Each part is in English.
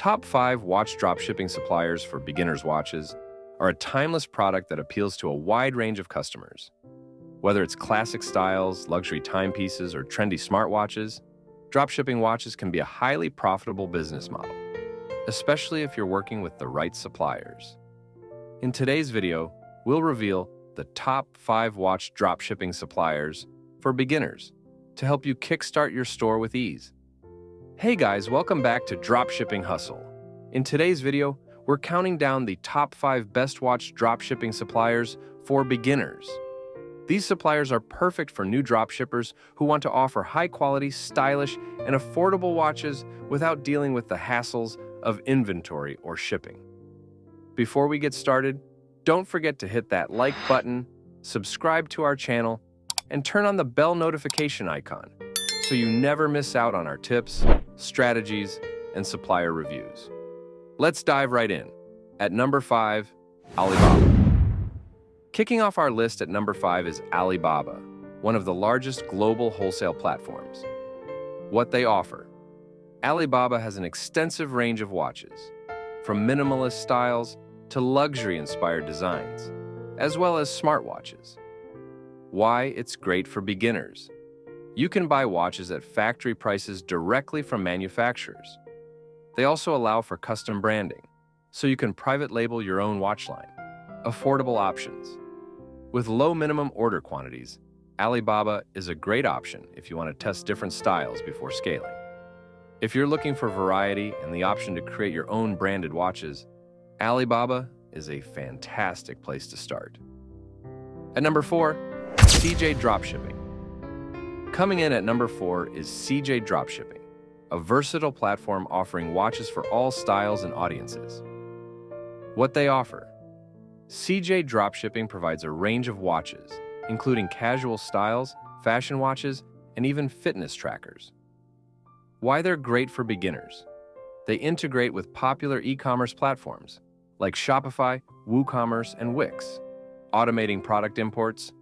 Top 5 watch dropshipping suppliers for beginners' watches are a timeless product that appeals to a wide range of customers. Whether it's classic styles, luxury timepieces, or trendy smartwatches, dropshipping watches can be a highly profitable business model, especially if you're working with the right suppliers. In today's video, we'll reveal the top 5 watch dropshipping suppliers for beginners to help you kickstart your store with ease. Hey guys, welcome back to Dropshipping Hustle. In today's video, we're counting down the top 5 best watch dropshipping suppliers for beginners. These suppliers are perfect for new dropshippers who want to offer high-quality, stylish, and affordable watches without dealing with the hassles of inventory or shipping. Before we get started, don't forget to hit that like button, subscribe to our channel, and turn on the bell notification icon so you never miss out on our tips, strategies, and supplier reviews. Let's dive right in. At number 5, Alibaba. Kicking off our list at number 5 is Alibaba, one of the largest global wholesale platforms. What they offer. Alibaba has an extensive range of watches, from minimalist styles to luxury-inspired designs, as well as smartwatches. Why it's great for beginners. You can buy watches at factory prices directly from manufacturers. They also allow for custom branding, so you can private label your own watch line. Affordable options. With low minimum order quantities, Alibaba is a great option if you want to test different styles before scaling. If you're looking for variety and the option to create your own branded watches, Alibaba is a fantastic place to start. At number 4, CJ Dropshipping. Coming in at number 4 is CJ Dropshipping, a versatile platform offering watches for all styles and audiences. What they offer. CJ Dropshipping provides a range of watches, including casual styles, fashion watches, and even fitness trackers. Why they're great for beginners. They integrate with popular e-commerce platforms like Shopify, WooCommerce, and Wix, automating product imports,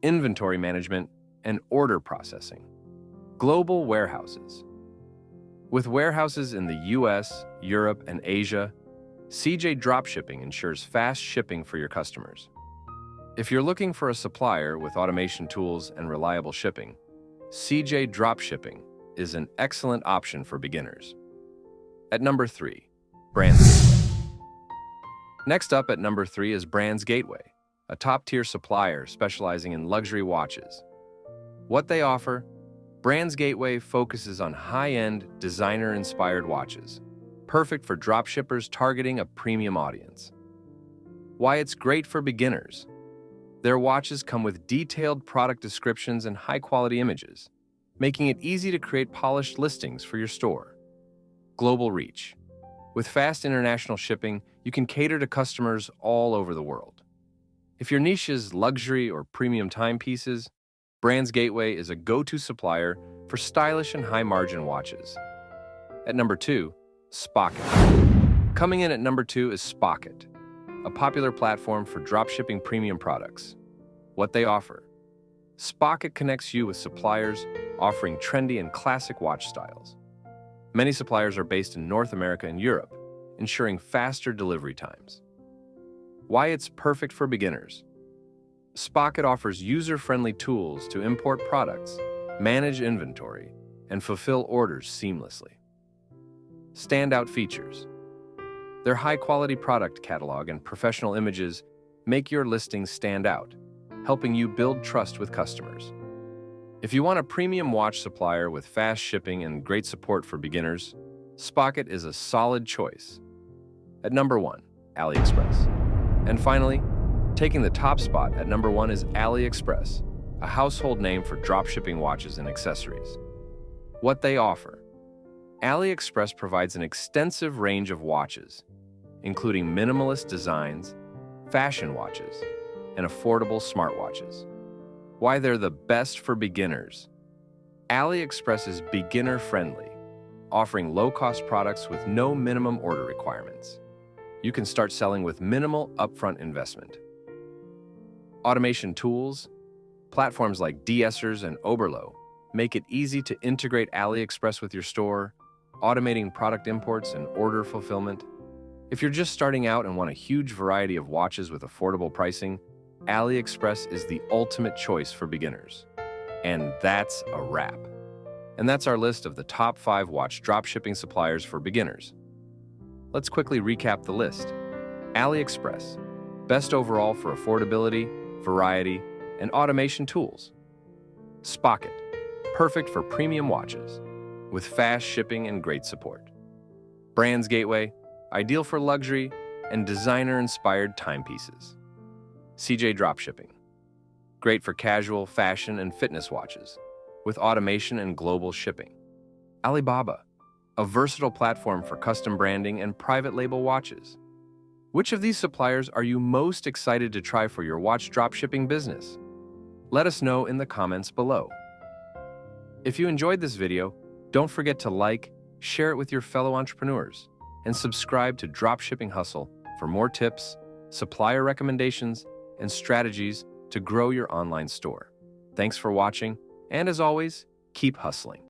inventory management, and order processing. Global warehouses. With warehouses in the US, Europe, and Asia, CJ Dropshipping ensures fast shipping for your customers. If you're looking for a supplier with automation tools and reliable shipping, CJ Dropshipping is an excellent option for beginners. At number 3, Brands Gateway. Next up at number 3 is Brands Gateway, a top-tier supplier specializing in luxury watches. What they offer. Brands Gateway focuses on high-end, designer-inspired watches, perfect for dropshippers targeting a premium audience. Why it's great for beginners. Their watches come with detailed product descriptions and high-quality images, making it easy to create polished listings for your store. Global reach. With fast international shipping, you can cater to customers all over the world. If your niche is luxury or premium timepieces, Brands Gateway is a go-to supplier for stylish and high-margin watches. At number 2, Spocket. Coming in at number 2 is Spocket, a popular platform for dropshipping premium products. What they offer. Spocket connects you with suppliers offering trendy and classic watch styles. Many suppliers are based in North America and Europe, ensuring faster delivery times. Why it's perfect for beginners. Spocket offers user-friendly tools to import products, manage inventory, and fulfill orders seamlessly. Standout features. Their high-quality product catalog and professional images make your listings stand out, helping you build trust with customers. If you want a premium watch supplier with fast shipping and great support for beginners, Spocket is a solid choice. At number 1, AliExpress. And finally, taking the top spot at number 1 is AliExpress, a household name for dropshipping watches and accessories. What they offer. AliExpress provides an extensive range of watches, including minimalist designs, fashion watches, and affordable smartwatches. Why they're the best for beginners. AliExpress is beginner-friendly, offering low-cost products with no minimum order requirements. You can start selling with minimal upfront investment. Automation tools, platforms like DSers and Oberlo make it easy to integrate AliExpress with your store, automating product imports and order fulfillment. If you're just starting out and want a huge variety of watches with affordable pricing, AliExpress is the ultimate choice for beginners. And that's a wrap. And that's our list of the top 5 watch dropshipping suppliers for beginners. Let's quickly recap the list. AliExpress, best overall for affordability, variety, and automation tools. Spocket, perfect for premium watches, with fast shipping and great support. Brands Gateway, ideal for luxury and designer-inspired timepieces. CJ Dropshipping, great for casual, fashion, and fitness watches, with automation and global shipping. Alibaba, a versatile platform for custom branding and private label watches. Which of these suppliers are you most excited to try for your watch dropshipping business? Let us know in the comments below. If you enjoyed this video, don't forget to like, share it with your fellow entrepreneurs, and subscribe to Dropshipping Hustle for more tips, supplier recommendations, and strategies to grow your online store. Thanks for watching, and as always, keep hustling.